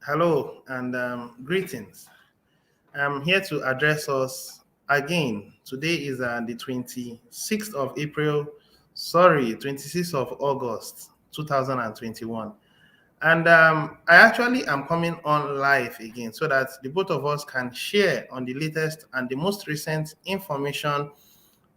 Hello and greetings. I'm here to address us again. Today is the 26th of April, 26th of August 2021. And I actually am coming on live again so that the both of us can share on the latest and the most recent information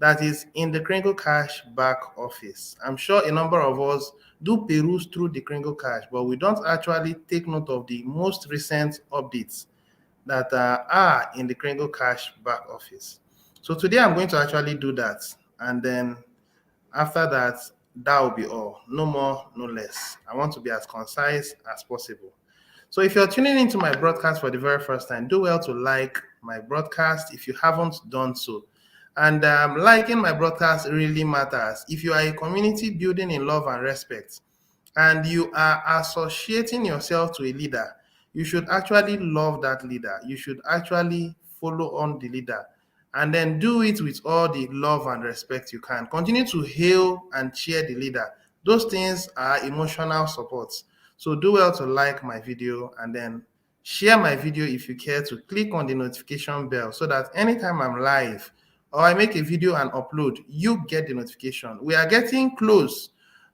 that is in the Kringle Cash back office. I'm sure a number of us do peruse through the Kringle Cash, but we don't actually take note of the most recent updates that are in the Kringle Cash back office. So today I'm going to actually do that. And then after that, that will be all. No more, no less. I want to be as concise as possible. So if you're tuning into my broadcast for the very first time, do well to like my broadcast if you haven't done so. And liking my broadcast really matters. If you are a community building in love and respect, and you are associating yourself to a leader, you should actually love that leader. You should actually follow on the leader and then do it with all the love and respect you can. Continue to hail and cheer the leader. Those things are emotional supports. So do well to like my video and then share my video if you care to click on the notification bell so that anytime I'm live or I make a video and upload, you get the notification. We are getting close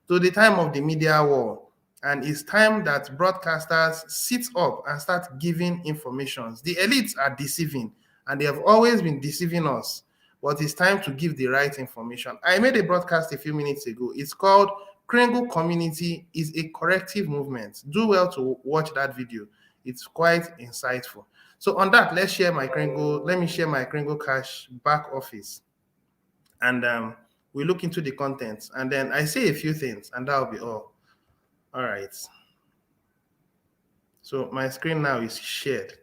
to the time of the media war, and it's time that broadcasters sit up and start giving informations. The elites are deceiving, and they have always been deceiving us, but it's time to give the right information. I made a broadcast a few minutes ago. It's called Kringle Community is a Corrective Movement. Do well to watch that video. It's quite insightful. So on that, let me share my Kringle Cash back office. And we look into the contents. And then I say a few things, and that'll be all. All right. So my screen now is shared.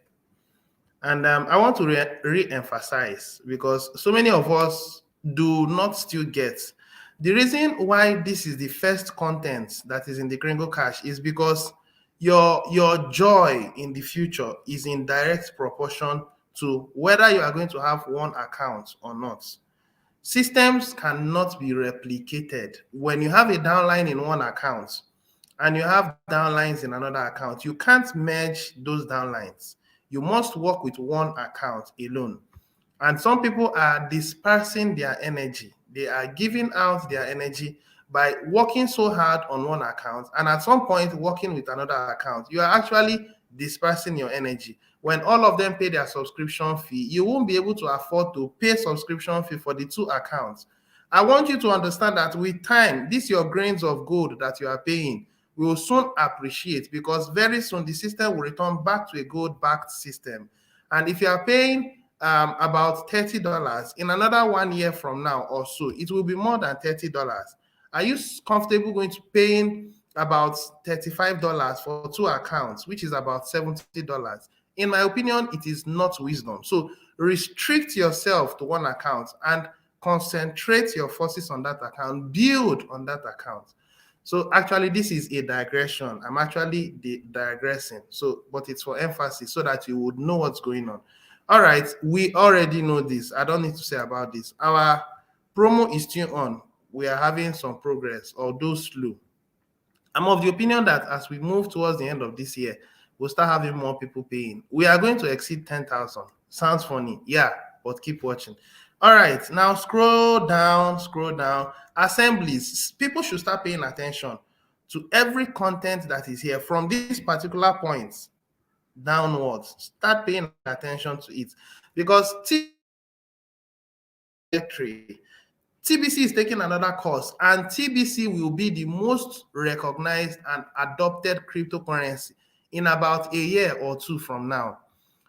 And I want to re-emphasize because so many of us do not still get. The reason why this is the first content that is in the Kringle Cash is because your joy in the future is in direct proportion to whether you are going to have one account or not. Systems cannot be replicated. When you have a downline in one account and you have downlines in another account, you can't merge those downlines. You must work with one account alone. And some people are dispersing their energy. They are giving out their energy by working so hard on one account and at some point working with another account. You are actually dispersing your energy. When all of them pay their subscription fee, you won't be able to afford to pay subscription fee for the two accounts. I want you to understand that with time, these your grains of gold that you are paying will soon appreciate because very soon the system will return back to a gold-backed system. And if you are paying about $30 in another 1 year from now or so, it will be more than $30. Are you comfortable going to paying about $35 for two accounts, which is about $70? In my opinion, it is not wisdom. So restrict yourself to one account and concentrate your forces on that account, build on that account. So actually, this is a digression. I'm actually digressing. So, but it's for emphasis so that you would know what's going on. All right, we already know this. I don't need to say about this. Our promo is still on. We are having some progress, although slow. I'm of the opinion that as we move towards the end of this year, we'll start having more people paying. We are going to exceed 10,000. Sounds funny. Yeah, but keep watching. All right, now scroll down, scroll down. Assemblies. People should start paying attention to every content that is here from this particular point downwards. Start paying attention to it because TBC is taking another course, and TBC will be the most recognized and adopted cryptocurrency in about a year or two from now.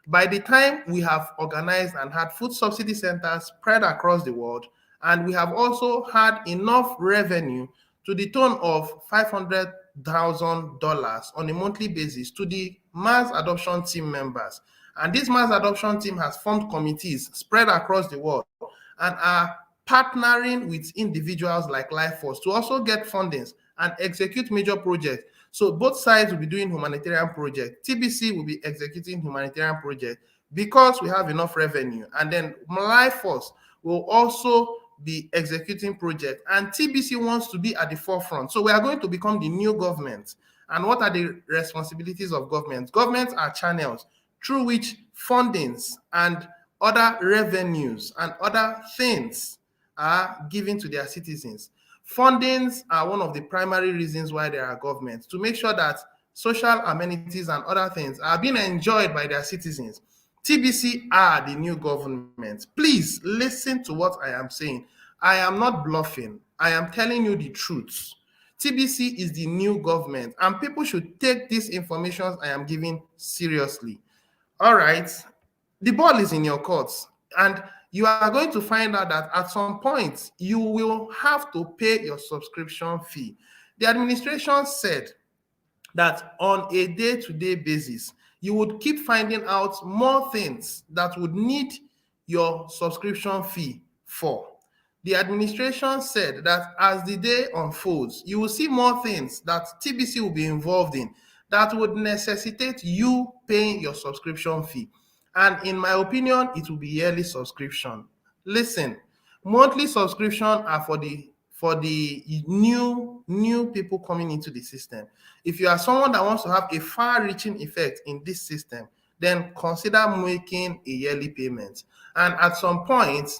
By the time we have organized and had food subsidy centers spread across the world, and we have also had enough revenue to the tune of $500,000 on a monthly basis to the mass adoption team members. And this mass adoption team has formed committees spread across the world and are partnering with individuals like LifeForce to also get fundings and execute major projects. So both sides will be doing humanitarian projects. TBC will be executing humanitarian projects because we have enough revenue. And then LifeForce will also be executing projects. And TBC wants to be at the forefront. So we are going to become the new government. And what are the responsibilities of government? Governments are channels through which fundings and other revenues and other things are given to their citizens. Fundings are one of the primary reasons why there are governments, to make sure that social amenities and other things are being enjoyed by their citizens. TBC are the new government. Please listen to what I am saying. I am not bluffing. I am telling you the truth. TBC is the new government, and people should take these information I am giving seriously. All right, the ball is in your courts, and you are going to find out that at some point you will have to pay your subscription fee. The administration said that on a day-to-day basis, you would keep finding out more things that would need your subscription fee for. The administration said that as the day unfolds, you will see more things that TBC will be involved in that would necessitate you paying your subscription fee. And in my opinion, it will be yearly subscription. Listen, monthly subscription are for the new people coming into the system. If you are someone that wants to have a far-reaching effect in this system, then consider making a yearly payment. And at some point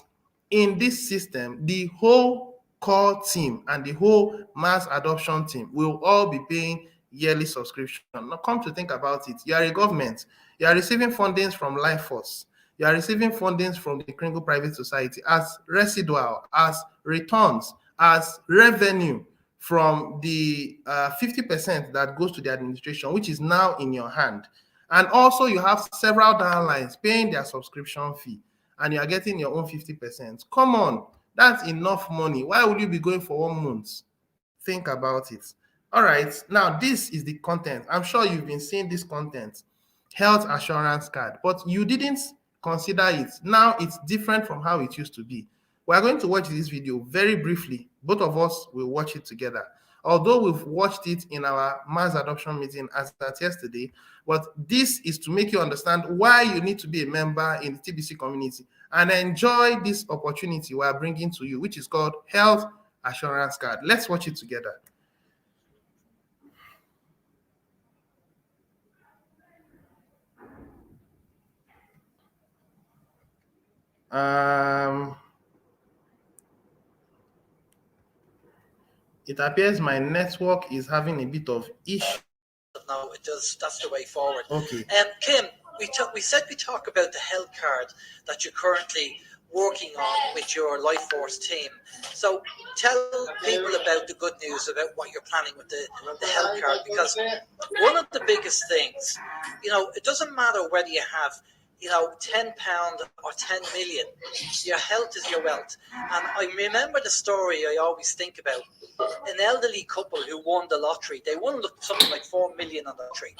in this system, the whole core team and the whole mass adoption team will all be paying yearly subscription. Now, come to think about it, you are a government, you are receiving fundings from Life Force, you are receiving fundings from the Kringle Private Society as residual, as returns, as revenue from the 50% that goes to the administration, which is now in your hand. And also you have several downlines paying their subscription fee, and you are getting your own 50%. Come on, that's enough money. Why would you be going for 1 month? Think about it. All right, now this is the content. I'm sure you've been seeing this content, health assurance card, but you didn't consider it. Now it's different from how it used to be. We are going to watch this video very briefly. Both of us will watch it together. Although we've watched it in our mass adoption meeting as at yesterday, but this is to make you understand why you need to be a member in the TBC community and enjoy this opportunity we are bringing to you, which is called Health Assurance Card. Let's watch it together. It appears my network is having a bit of issue. No, it does. That's the way forward. Okay. Kim, we said we talk about the health card that you're currently working on with your Life Force team. So tell people about the good news about what you're planning with the health card, because one of the biggest things, it doesn't matter whether you have £10 or 10 million. Your health is your wealth. And I remember the story I always think about. An elderly couple who won the lottery. They won something like 4 million on the lottery.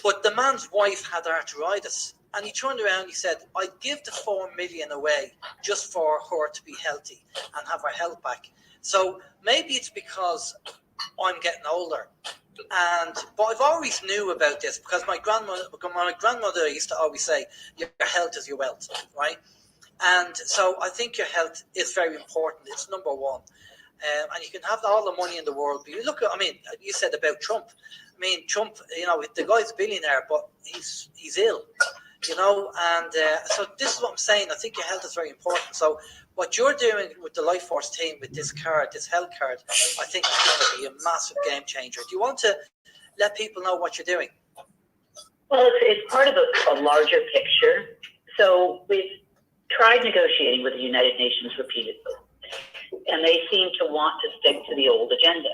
But the man's wife had arthritis. And he turned around and he said, I'd give the 4 million away just for her to be healthy and have her health back. So maybe it's because I'm getting older. But I've always knew about this because my grandmother used to always say, your health is your wealth, right? And so I think your health is very important. It's number one. And you can have all the money in the world. But you look at, you said about Trump. Trump, the guy's a billionaire, but he's ill, and so this is what I'm saying. I think your health is very important. So what you're doing with the Life Force team with this card, this health card, I think is going to be a massive game changer. Do you want to let people know what you're doing? Well, it's part of a larger picture. So we've tried negotiating with the United Nations repeatedly, and they seem to want to stick to the old agenda.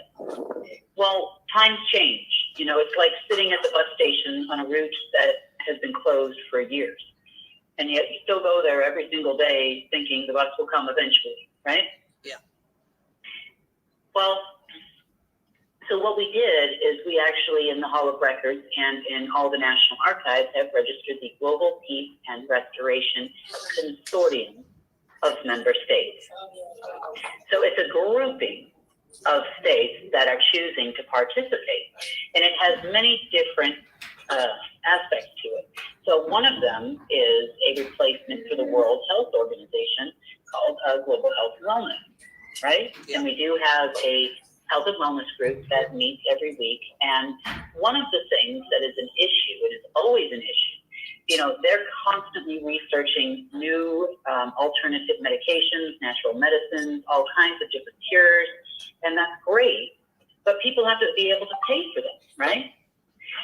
Well, times change. It's like sitting at the bus station on a route that has been closed for years, and yet you still go there every single day thinking the bus will come eventually, right? Yeah. Well, so what we did is we actually, in the Hall of Records and in all the National Archives, have registered the Global Peace and Restoration Consortium of member states. So it's a grouping of states that are choosing to participate, and it has many different aspects to it. So one of them is a replacement for the World Health Organization called Global Health and Wellness, right? Yeah. And we do have a health and wellness group that meets every week. And one of the things that is an issue, it is always an issue, they're constantly researching new alternative medications, natural medicines, all kinds of different cures, and that's great. But people have to be able to pay for them, right?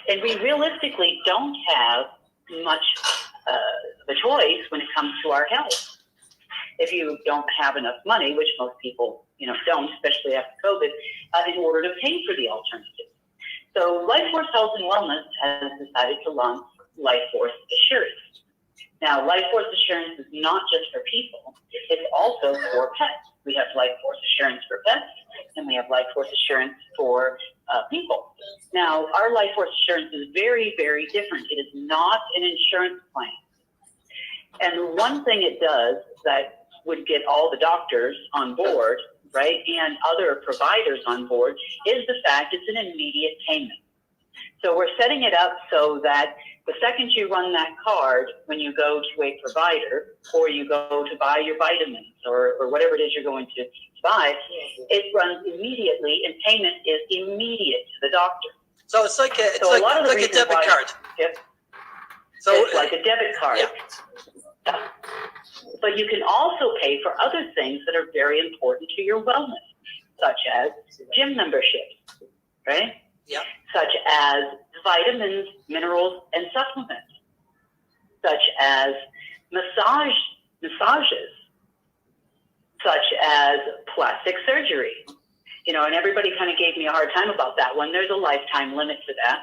And we realistically don't have much the choice when it comes to our health. If you don't have enough money, which most people, don't, especially after COVID, in order to pay for the alternative. So LifeForce Health and Wellness has decided to launch LifeForce Assurance. Now, LifeForce Assurance is not just for people, it's also for pets. We have LifeForce Assurance for pets, and we have LifeForce Assurance for people. Now, our LifeForce Assurance is very, very different. It is not an insurance plan. And one thing it does that would get all the doctors on board, right, and other providers on board, is the fact it's an immediate payment. So we're setting it up so that the second you run that card, when you go to a provider or you go to buy your vitamins or whatever it is you're going to buy, it runs immediately and payment is immediate to the doctor. So it's like a debit card. Yep. So it's like a debit card. Yeah. But you can also pay for other things that are very important to your wellness, such as gym memberships, right? Yeah. Such as vitamins, minerals, and supplements, such as massages, such as plastic surgery. And everybody kind of gave me a hard time about that one. There's a lifetime limit to that.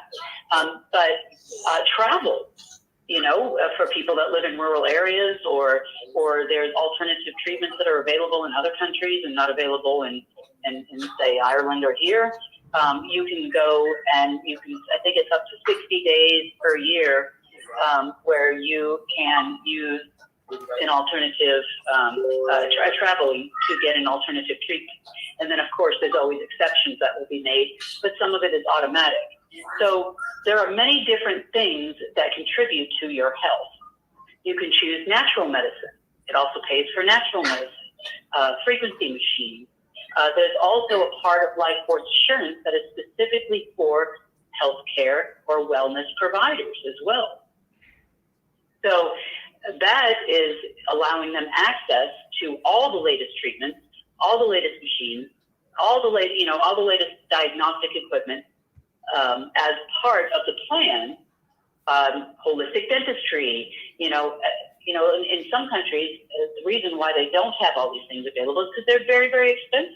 But travel, for people that live in rural areas, or there's alternative treatments that are available in other countries and not available in say, Ireland or here. You can go and I think it's up to 60 days per year where you can use an alternative traveling to get an alternative treatment. And then, of course, there's always exceptions that will be made, but some of it is automatic. So there are many different things that contribute to your health. You can choose natural medicine. It also pays for natural medicine, frequency machines. There's also a part of LifeForce Assurance that is specifically for healthcare or wellness providers as well. So that is allowing them access to all the latest treatments, all the latest machines, all the latest diagnostic equipment as part of the plan. Holistic dentistry, in some countries, the reason why they don't have all these things available is because they're very, very expensive.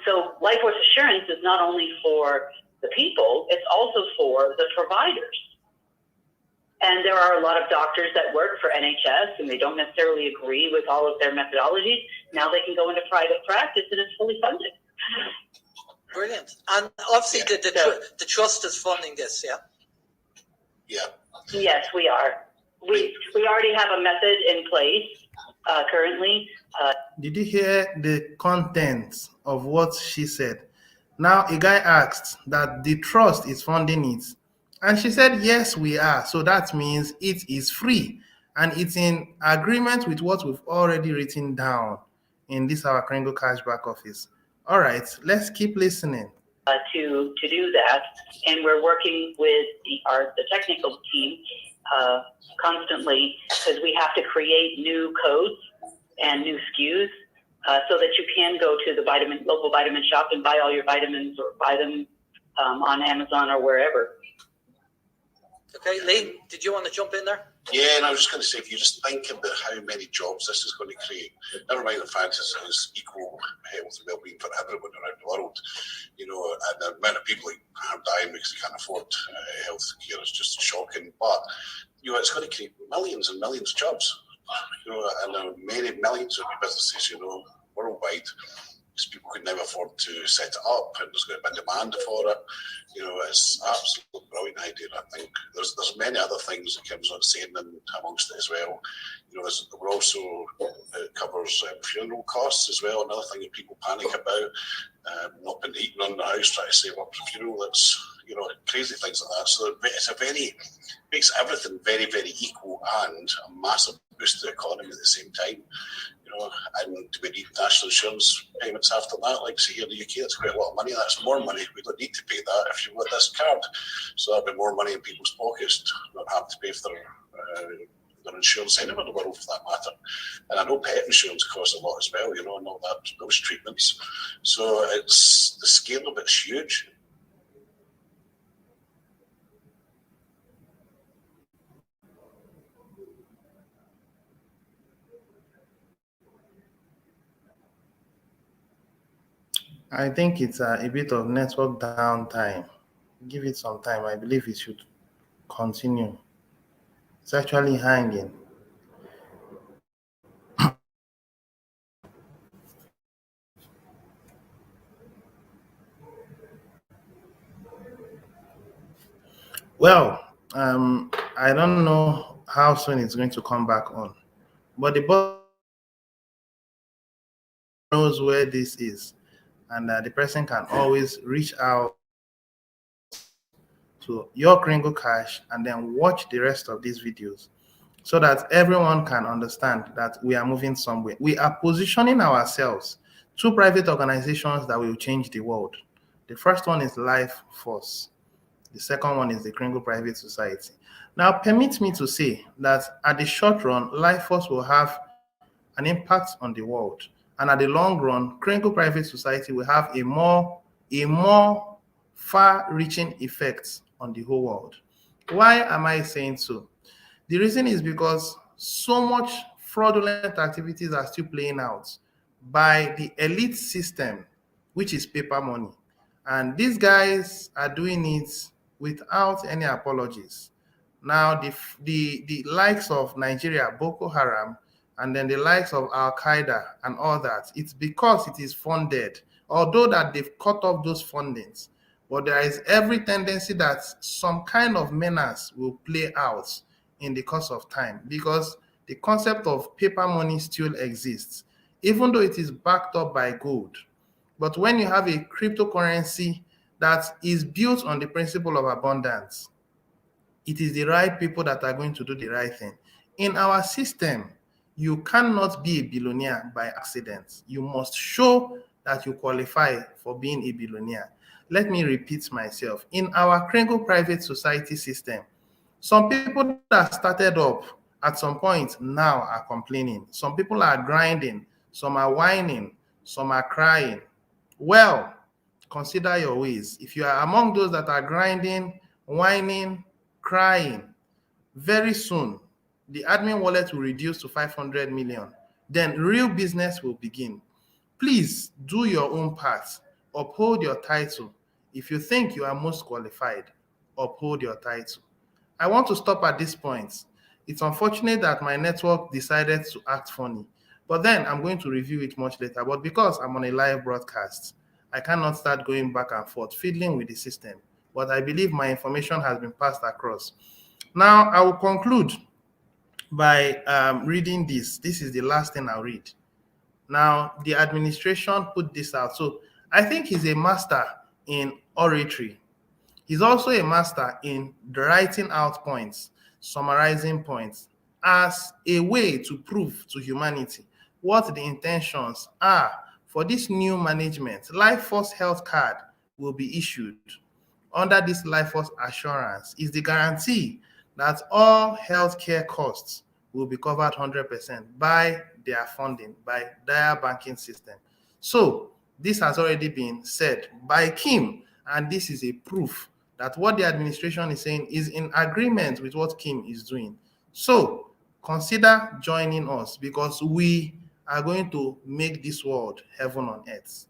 So LifeForce Assurance is not only for the people, it's also for the providers. And there are a lot of doctors that work for NHS and they don't necessarily agree with all of their methodologies. Now they can go into private practice and it's fully funded. Brilliant. And obviously the trust is funding this, yeah? Yeah. Yes, we are. We already have a method in place currently. Did you hear the contents of what she said? Now, a guy asked that the trust is funding it. And she said, yes, we are. So that means it is free. And it's in agreement with what we've already written down in this our Kringle Cashback office. All right, let's keep listening. To do that. And we're working with the technical team constantly, because we have to create new codes and new SKUs so that you can go to the local vitamin shop and buy all your vitamins or buy them on Amazon or wherever. Okay, Lee, did you want to jump in there? Yeah, and I was just going to say, if you just think about how many jobs this is going to create, never mind the fact it's equal health and well-being for everyone around the world, and the amount of people who are dying because they can't afford health care is just shocking. But, it's going to create millions and millions of jobs, and many millions of businesses, worldwide. Because people could never afford to set it up, and there's going to be a demand for it. It's absolutely brilliant idea. I think there's many other things that Kim's not saying amongst it as well. We're also it covers funeral costs as well. Another thing that people panic about. not been eating on the house, trying to save up for funeral. That's, crazy things like that. So it's makes everything very, very equal and a massive boost to the economy at the same time. And do we need national insurance payments after that? Like, say here in the UK, that's quite a lot of money. That's more money. We don't need to pay that if you've got this card. So that'll be more money in people's pockets, not have to pay for their insurance anywhere in the world for that matter. And I know pet insurance costs a lot as well, and all those treatments. So it's the scale of it's huge. I think it's a bit of network downtime. Give it some time. I believe it should continue. It's actually hanging. Well, I don't know how soon it's going to come back on, but the boss knows where this is, and the person can always reach out to your Kringle Cash and then watch the rest of these videos so that everyone can understand that we are moving somewhere. We are positioning ourselves to private organizations that will change the world. The first one is Life Force. The second one is the Kringle Private Society. Now, permit me to say that at the short run, Life Force will have an impact on the world. And at the long run, Kringle Private Society will have a more far-reaching effect on the whole world. Why am I saying so? The reason is because so much fraudulent activities are still playing out by the elite system, which is paper money. And these guys are doing it without any apologies. Now, the likes of Nigeria, Boko Haram, and then the likes of Al Qaeda and all that, it's because it is funded, although that they've cut off those fundings. But there is every tendency that some kind of menace will play out in the course of time because the concept of paper money still exists, even though it is backed up by gold. But when you have a cryptocurrency that is built on the principle of abundance, it is the right people that are going to do the right thing. In our system, you cannot be a billionaire by accident. You must show that you qualify for being a billionaire. Let me repeat myself. In our Kringle Private Society system, some people that started up at some point now are complaining. Some people are grinding, some are whining, some are crying. Well, consider your ways. If you are among those that are grinding, whining, crying, very soon the admin wallet will reduce to 500 million. Then real business will begin. Please do your own part. Uphold your title. If you think you are most qualified, uphold your title. I want to stop at this point. It's unfortunate that my network decided to act funny, but then I'm going to review it much later. But because I'm on a live broadcast, I cannot start going back and forth, fiddling with the system. But I believe my information has been passed across. Now, I will conclude by reading this. This is the last thing I'll read. Now, the administration put this out. So I think he's a master in oratory. He's also a master in writing out points, summarizing points as a way to prove to humanity what the intentions are for this new management. Life Force Health Card will be issued under this Life Force Assurance is the guarantee that all healthcare costs will be covered 100% by their funding, by their banking system. So this has already been said by Kim, and this is a proof that what the administration is saying is in agreement with what Kim is doing. So consider joining us because we are going to make this world heaven on earth.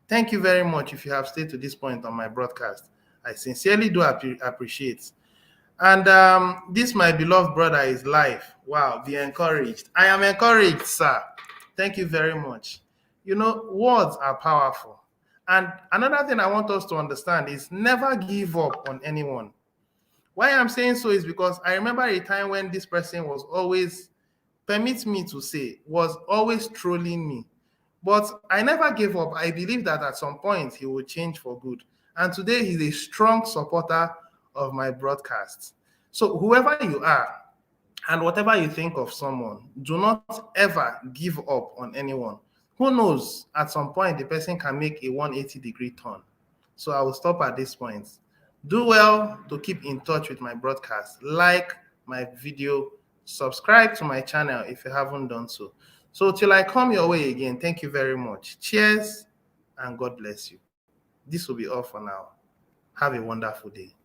Thank you very much if you have stayed to this point on my broadcast. I sincerely do appreciate. And this, my beloved brother, is live. Wow, be encouraged. I am encouraged, sir. Thank you very much. Words are powerful. And another thing I want us to understand is never give up on anyone. Why I'm saying so is because I remember a time when this person was always, permit me to say, was always trolling me. But I never gave up. I believe that at some point he will change for good. And today he's a strong supporter of my broadcasts. So whoever you are, and whatever you think of someone, do not ever give up on anyone. Who knows, at some point, the person can make a 180-degree turn. So I will stop at this point. Do well to keep in touch with my broadcast. Like my video, subscribe to my channel if you haven't done so. So till I come your way again, thank you very much. Cheers and God bless you. This will be all for now. Have a wonderful day.